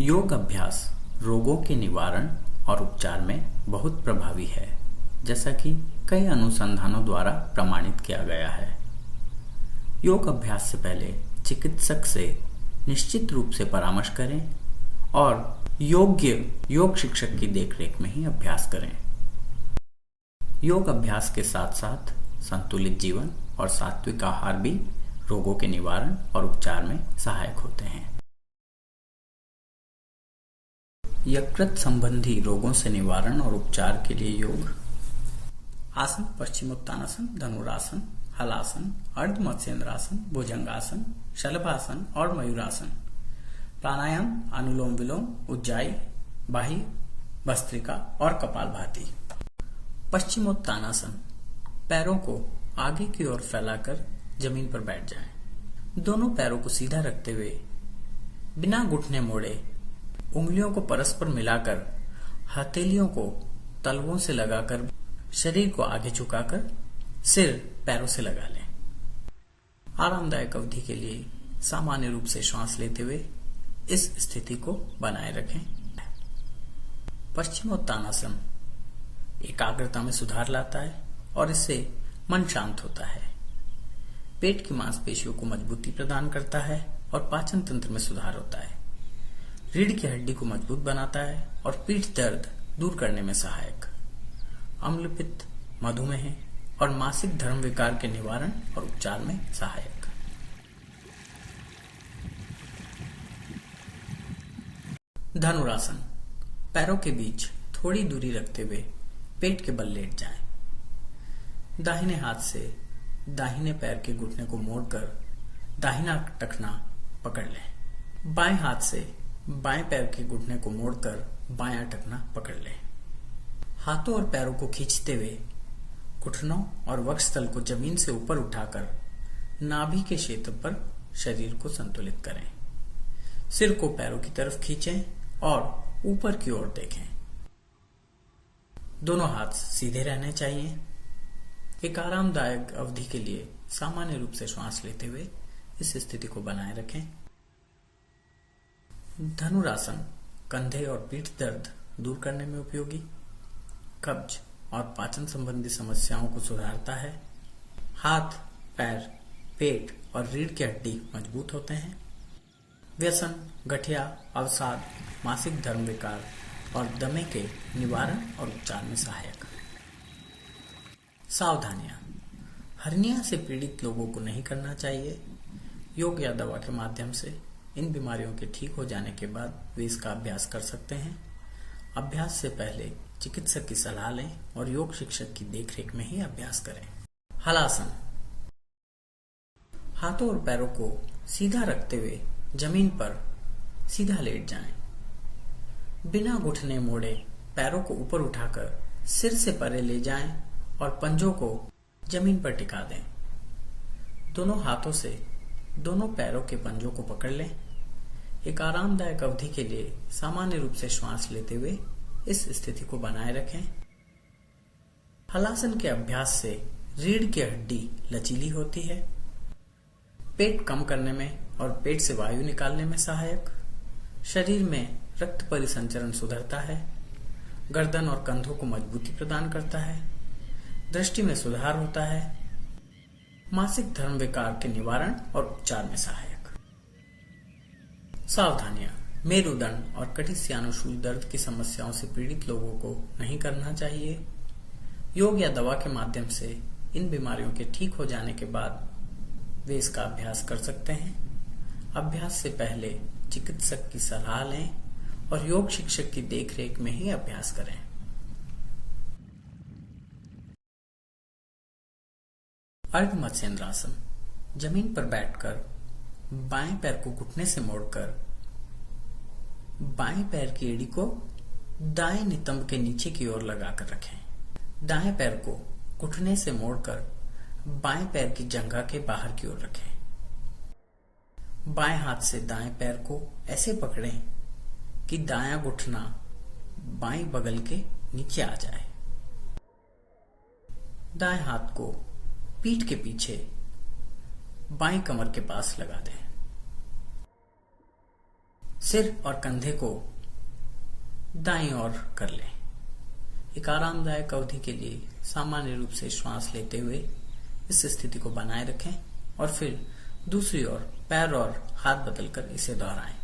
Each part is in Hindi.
योग अभ्यास रोगों के निवारण और उपचार में बहुत प्रभावी है, जैसा कि कई अनुसंधानों द्वारा प्रमाणित किया गया है। योग अभ्यास से पहले चिकित्सक से निश्चित रूप से परामर्श करें और योग्य योग शिक्षक की देखरेख में ही अभ्यास करें। योग अभ्यास के साथ साथ संतुलित जीवन और सात्विक आहार भी रोगों के निवारण और उपचार में सहायक होते हैं। यकृत संबंधी रोगों से निवारण और उपचार के लिए योग आसन, पश्चिमोत्तानासन, धनुरासन, हलासन, अर्ध मत्स्येंद्रासन, भुजंगासन, शलभासन और मयूरासन, प्राणायाम, अनुलोम विलोम, उज्जाई, बाह्य, भस्त्रिका और कपालभाति। पश्चिमोत्तानासन, पैरों को आगे की ओर फैलाकर जमीन पर बैठ जाएं। दोनों पैरों को सीधा रखते हुए बिना घुटने मोड़े उंगलियों को परस्पर मिलाकर हथेलियों को तलवों से लगाकर शरीर को आगे झुकाकर सिर पैरों से लगा लें। आरामदायक अवधि के लिए सामान्य रूप से श्वास लेते हुए इस स्थिति को बनाए रखें। पश्चिमोत्तानासन एकाग्रता में सुधार लाता है और इससे मन शांत होता है। पेट की मांसपेशियों को मजबूती प्रदान करता है और पाचन तंत्र में सुधार होता है। रीढ़ की हड्डी को मजबूत बनाता है और पीठ दर्द दूर करने में सहायक। अम्लपित्त, मधुमेह और मासिक धर्म विकार के निवारण और उपचार में सहायक। धनुरासन, पैरों के बीच थोड़ी दूरी रखते हुए पेट के बल लेट जाएं। दाहिने हाथ से दाहिने पैर के घुटने को मोड़कर दाहिना टखना पकड़ लें। बाएं हाथ से बाएं पैर के घुटने को मोड़कर बायां टखना पकड़ लें। हाथों और पैरों को खींचते हुए घुटनों और वक्षस्थल को जमीन से ऊपर उठाकर नाभि के क्षेत्र पर शरीर को संतुलित करें। सिर को पैरों की तरफ खींचें और ऊपर की ओर देखें। दोनों हाथ सीधे रहने चाहिए। एक आरामदायक अवधि के लिए सामान्य रूप से श्वास लेते हुए इस स्थिति को बनाए रखें। धनुरासन कंधे और पीठ दर्द दूर करने में उपयोगी, कब्ज और पाचन संबंधी समस्याओं को सुधारता है। हाथ, पैर, पेट और रीढ़ की हड्डी मजबूत होते हैं। व्यसन, गठिया, अवसाद, मासिक धर्म विकार और दमे के निवारण और उपचार में सहायक। सावधानियां, हर्निया से पीड़ित लोगों को नहीं करना चाहिए। योग या दवा के माध्यम से इन बीमारियों के ठीक हो जाने के बाद वे इसका अभ्यास कर सकते हैं। अभ्यास से पहले चिकित्सक की सलाह लें और योग शिक्षक की देखरेख में ही अभ्यास करें। हलासन, हाथों और पैरों को सीधा रखते हुए जमीन पर सीधा लेट जाएं। बिना घुटने मोड़े पैरों को ऊपर उठाकर सिर से परे ले जाएं और पंजों को जमीन पर टिका दें। दोनों हाथों से दोनों पैरों के पंजों को पकड़ लें। एक आरामदायक अवधि के लिए सामान्य रूप से श्वास लेते हुए इस स्थिति को बनाए रखें। हलासन के अभ्यास से रीढ़ की हड्डी लचीली होती है, पेट कम करने में और पेट से वायु निकालने में सहायक। शरीर में रक्त परिसंचरण सुधरता है, गर्दन और कंधों को मजबूती प्रदान करता है, दृष्टि में सुधार होता है, मासिक धर्म विकार के निवारण और उपचार में सहायक। सावधानियां, मेरुदंड और कटिस्यानुशूल दर्द की समस्याओं से पीड़ित लोगों को नहीं करना चाहिए। योग या दवा के माध्यम से इन बीमारियों के ठीक हो जाने के बाद वे इसका अभ्यास कर सकते हैं। अभ्यास से पहले चिकित्सक की सलाह लें और योग शिक्षक की देखरेख में ही अभ्यास करें। अर्ध मत्स्येंद्रासन, जमीन पर बैठकर बाएं पैर को घुटने से मोड़कर बाएं पैर की एड़ी को दाएं नितंब के नीचे की ओर लगाकर रखें। दाएं पैर को घुटने से मोड़कर बाएं पैर की जंघा के बाहर की ओर रखें। बाएं हाथ से दाएं पैर को ऐसे पकड़ें कि दायां घुटना बाएं बगल के नीचे आ जाए। दाएं हाथ को पीठ के पीछे बाएं कमर के पास लगा दें। सिर और कंधे को दाईं ओर कर लें। एक आरामदायक अवधि के लिए सामान्य रूप से श्वास लेते हुए इस स्थिति को बनाए रखें और फिर दूसरी ओर पैर और हाथ बदलकर इसे दोहराएं।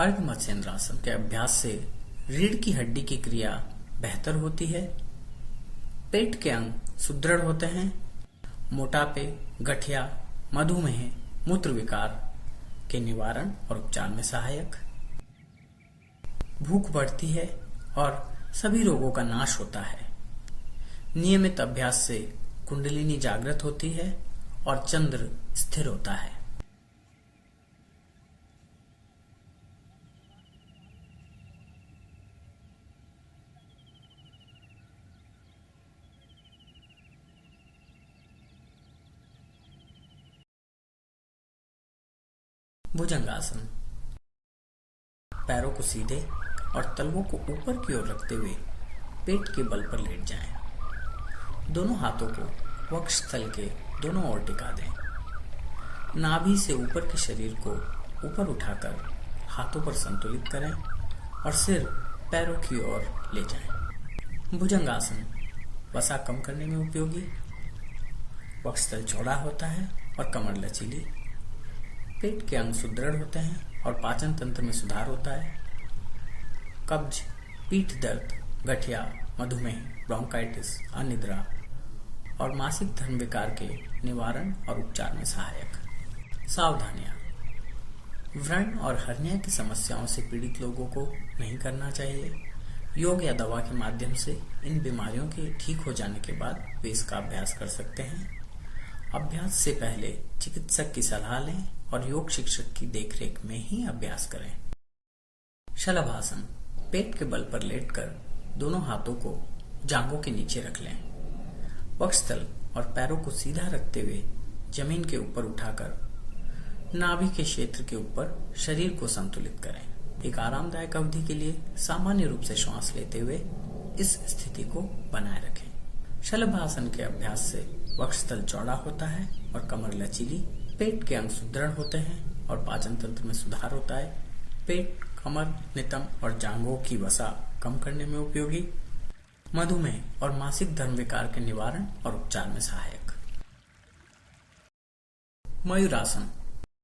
अर्ध मत्स्येंद्रासन के अभ्यास से रीढ़ की हड्डी की क्रिया बेहतर होती है, पेट के अंग सुदृढ़ होते हैं, मोटापे, गठिया, मधुमेह, मूत्र विकार के निवारण और उपचार में सहायक, भूख बढ़ती है और सभी रोगों का नाश होता है। नियमित अभ्यास से कुंडलिनी जागृत होती है और चंद्र स्थिर होता है। भुजंगासन। पैरों को सीधे और तलवों को ऊपर की ओर रखते हुए पेट के बल पर लेट जाएं। दोनों हाथों को वक्ष स्थल के दोनों ओर टिका दें। नाभि से ऊपर के शरीर को ऊपर उठाकर हाथों पर संतुलित करें और सिर पैरों की ओर ले जाएं। भुजंगासन वसा कम करने में उपयोगी। वक्षस्थल चौड़ा होता है और कमर लचीली। पेट के अंग सुदृढ़ होते हैं और पाचन तंत्र में सुधार होता है। कब्ज, पीठ दर्द, गठिया, मधुमेह, ब्रोंकाइटिस, अनिद्रा और मासिक धर्म विकार के निवारण और उपचार में सहायक। सावधानियां। व्रण और हर्निया की समस्याओं से पीड़ित लोगों को नहीं करना चाहिए। योग या दवा के माध्यम से इन बीमारियों के ठीक हो जाने के बाद वे इसका अभ्यास कर सकते हैं। अभ्यास से पहले चिकित्सक की सलाह लें और योग शिक्षक की देखरेख में ही अभ्यास करें। शलभासन। पेट के बल पर लेटकर दोनों हाथों को जांघों के नीचे रख लें। वक्षस्थल और पैरों को सीधा रखते हुए जमीन के ऊपर उठाकर नाभि के क्षेत्र के ऊपर शरीर को संतुलित करें। एक आरामदायक अवधि के लिए सामान्य रूप से श्वास लेते हुए इस स्थिति को बनाए रखें। शलभासन के अभ्यास से वक्षस्थल चौड़ा होता है और कमर लचीली। पेट के अंग सुदृढ़ होते हैं और पाचन तंत्र में सुधार होता है। पेट, कमर, नितंब और जांघों की वसा कम करने में उपयोगी। मधुमेह और मासिक धर्म विकार के निवारण और उपचार में सहायक। मयूरासन।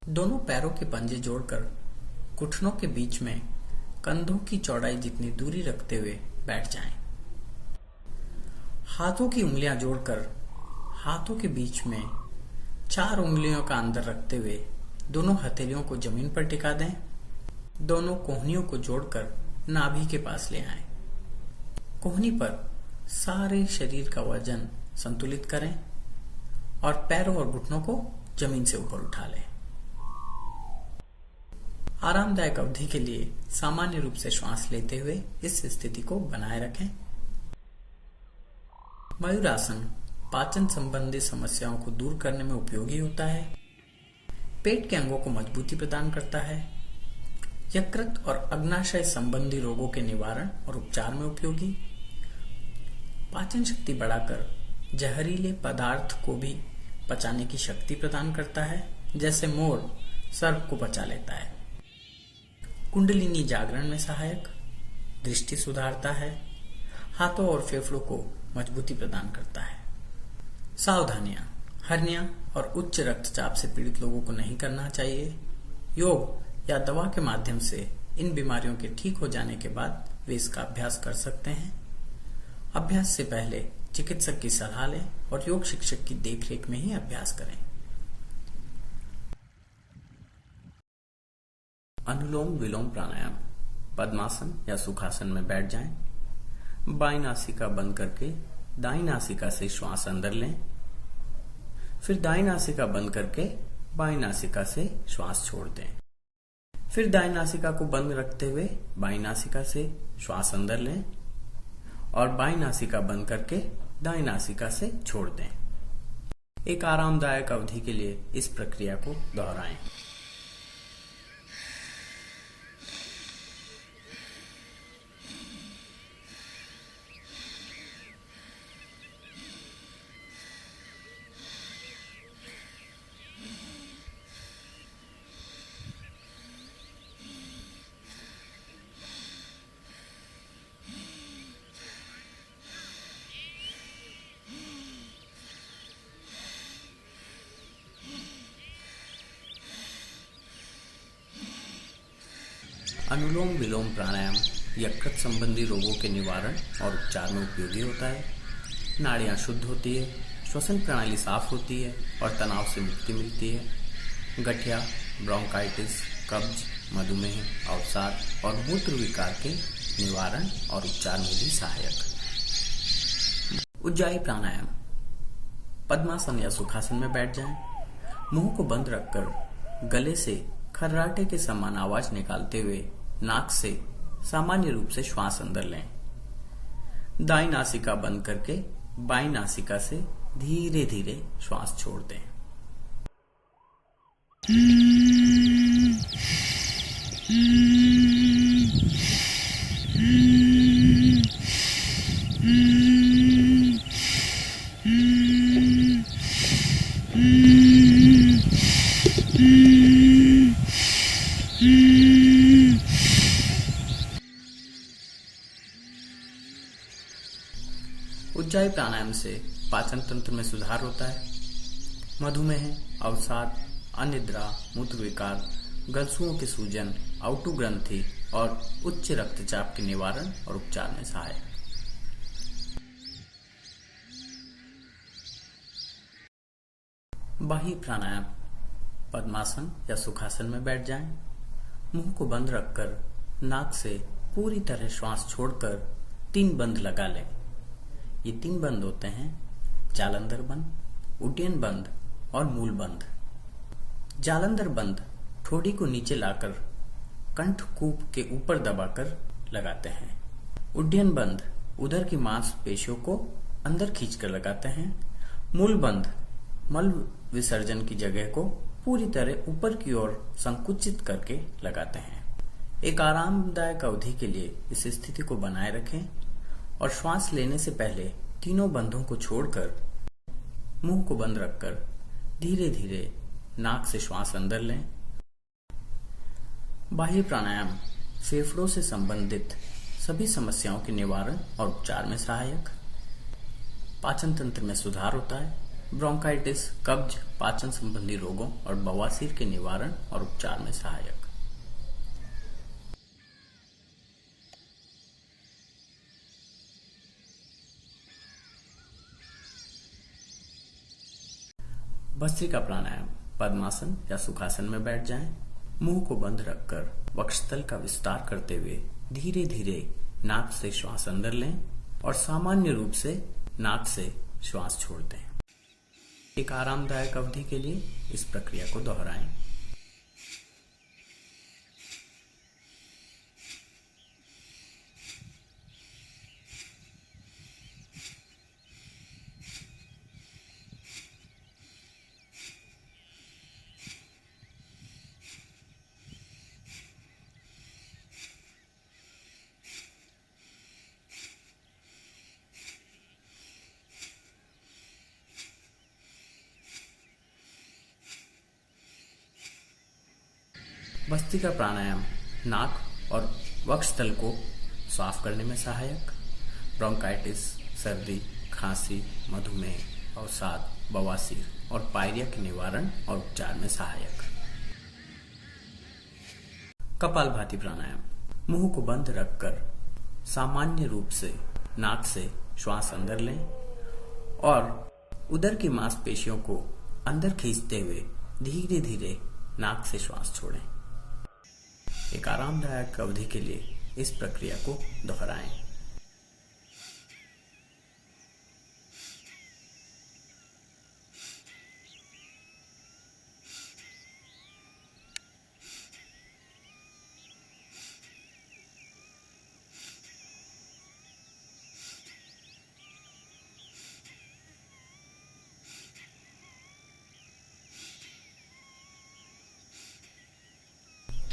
दोनों पैरों के पंजे जोड़कर घुटनों के बीच में कंधों की चौड़ाई जितनी दूरी रखते हुए बैठ जाएं। हाथों की उंगलियां जोड़कर हाथों के बीच में 4 उंगलियों का अंतर रखते हुए दोनों हथेलियों को जमीन पर टिका दें। दोनों कोहनियों को जोड़कर नाभि के पास ले आएं। कोहनी पर सारे शरीर का वजन संतुलित करें और पैरों और घुटनों को जमीन से ऊपर उठा लें। आरामदायक अवधि के लिए सामान्य रूप से श्वास लेते हुए इस स्थिति को बनाए रखें। मयूरासन पाचन संबंधी समस्याओं को दूर करने में उपयोगी होता है। पेट के अंगों को मजबूती प्रदान करता है। यकृत और अग्नाशय संबंधी रोगों के निवारण और उपचार में उपयोगी। पाचन शक्ति बढ़ाकर जहरीले पदार्थ को भी पचाने की शक्ति प्रदान करता है, जैसे मोर सर्प को पचा लेता है। कुंडलिनी जागरण में सहायक। दृष्टि सुधारता है। हाथों और फेफड़ों को मजबूती प्रदान करता है। सावधानियां। हर्निया और उच्च रक्तचाप से पीड़ित लोगों को नहीं करना चाहिए। योग या दवा के माध्यम से इन बीमारियों के ठीक हो जाने के बाद वे इसका अभ्यास कर सकते हैं। अभ्यास से पहले चिकित्सक की सलाह लें और योग शिक्षक की देखरेख में ही अभ्यास करें। अनुलोम विलोम प्राणायाम। पद्मासन या सुखासन में बैठ जाएं। बाईं नासिका बंद करके दाईं नासिका से श्वास अंदर लें। फिर दाईं नासिका बंद करके बाईं नासिका से श्वास छोड़ दें। फिर दाईं नासिका को बंद रखते हुए बाईं नासिका से श्वास अंदर लें और बाईं नासिका बंद करके दाईं नासिका से छोड़ दें। एक आरामदायक अवधि के लिए इस प्रक्रिया को दोहराएं। अनुलोम विलोम प्राणायाम यकृत संबंधी रोगों के निवारण और उपचार में उपयोगी होता है। नाड़ियां शुद्ध होती है, श्वसन प्रणाली साफ होती है और तनाव से मुक्ति मिलती है। गठिया, ब्रोंकाइटिस, कब्ज, मधुमेह, अवसाद और मूत्र विकार के निवारण और उपचार में भी सहायक। उज्जाई प्राणायाम। पद्मासन या सुखासन में बैठ जाएं। मुंह को बंद रखकर गले से खर्राटे के समान आवाज निकालते हुए नाक से सामान्य रूप से श्वास अंदर लें। दाईं नासिका बंद करके बाईं नासिका से धीरे धीरे श्वास छोड़ दें। उज्जाई प्राणायाम से पाचन तंत्र में सुधार होता है। मधुमेह, अवसाद, अनिद्रा, मूत्र विकार, गलसुओं के सूजन, आउटू ग्रंथि और उच्च रक्तचाप के निवारण और उपचार में सहायक। बाह्य प्राणायाम। पद्मासन या सुखासन में बैठ जाएं। मुंह को बंद रखकर नाक से पूरी तरह श्वास छोड़कर 3 बंद लगा लें। ये 3 बंद होते हैं जालंधर बंद, उड्डयन बंद और मूल बंद। जालंधर बंद ठोड़ी को नीचे लाकर कंठ कूप के ऊपर दबाकर लगाते हैं। उड्डयन बंद उदर की मांसपेशियों को अंदर खींचकर लगाते हैं। मूल बंद मल विसर्जन की जगह को पूरी तरह ऊपर की ओर संकुचित करके लगाते हैं। एक आरामदायक अवधि के लिए इस स्थिति को बनाए रखें और श्वास लेने से पहले तीनों बंधों को छोड़कर मुंह को बंद रखकर धीरे धीरे नाक से श्वास अंदर लें। बाह्य प्राणायाम फेफड़ों से संबंधित सभी समस्याओं के निवारण और उपचार में सहायक। पाचन तंत्र में सुधार होता है। ब्रोंकाइटिस, कब्ज, पाचन संबंधी रोगों और बवासीर के निवारण और उपचार में सहायक। भस्त्रिका प्राणायाम। पद्मासन या सुखासन में बैठ जाएं। मुंह को बंद रखकर वक्षस्थल का विस्तार करते हुए धीरे धीरे नाक से श्वास अंदर लें और सामान्य रूप से नाक से श्वास छोड़ दें। एक आरामदायक अवधि के लिए इस प्रक्रिया को दोहराएं। भस्त्रिका प्राणायाम नाक और वक्षस्थल को साफ करने में सहायक। ब्रोंकाइटिस, सर्दी, खांसी, मधुमेह, अवसाद, बवासीर और पायरिया के निवारण और उपचार में सहायक। कपालभाति प्राणायाम। मुंह को बंद रखकर सामान्य रूप से नाक से श्वास अंदर लें और उदर की मांसपेशियों को अंदर खींचते हुए धीरे धीरे नाक से श्वास छोड़ें। एक आरामदायक अवधि के लिए इस प्रक्रिया को दोहराएं।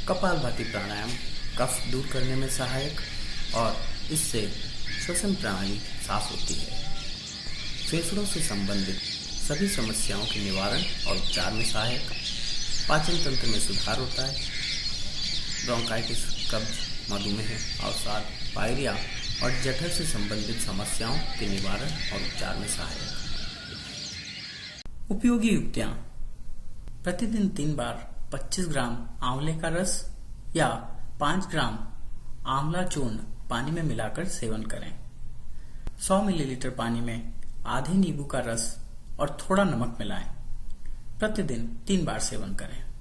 कपालभाति प्राणायाम कफ दूर करने में सहायक और इससे श्वसन प्रणाली साफ होती है। फेफड़ों से संबंधित सभी समस्याओं के निवारण और उपचार में सहायक, पाचन तंत्र में सुधार होता है, ब्रोंकाइटिस, कब्ज, मधुमेह, अवसाद, पायरिया और जठर से संबंधित समस्याओं के निवारण और उपचार में सहायक। उपयोगी युक्तियां: प्रतिदिन 3 बार 25 ग्राम आंवले का रस या 5 ग्राम आंवला चूर्ण पानी में मिलाकर सेवन करें। 100 मिलीलीटर पानी में आधे नींबू का रस और थोड़ा नमक मिलाएं। प्रतिदिन 3 बार सेवन करें।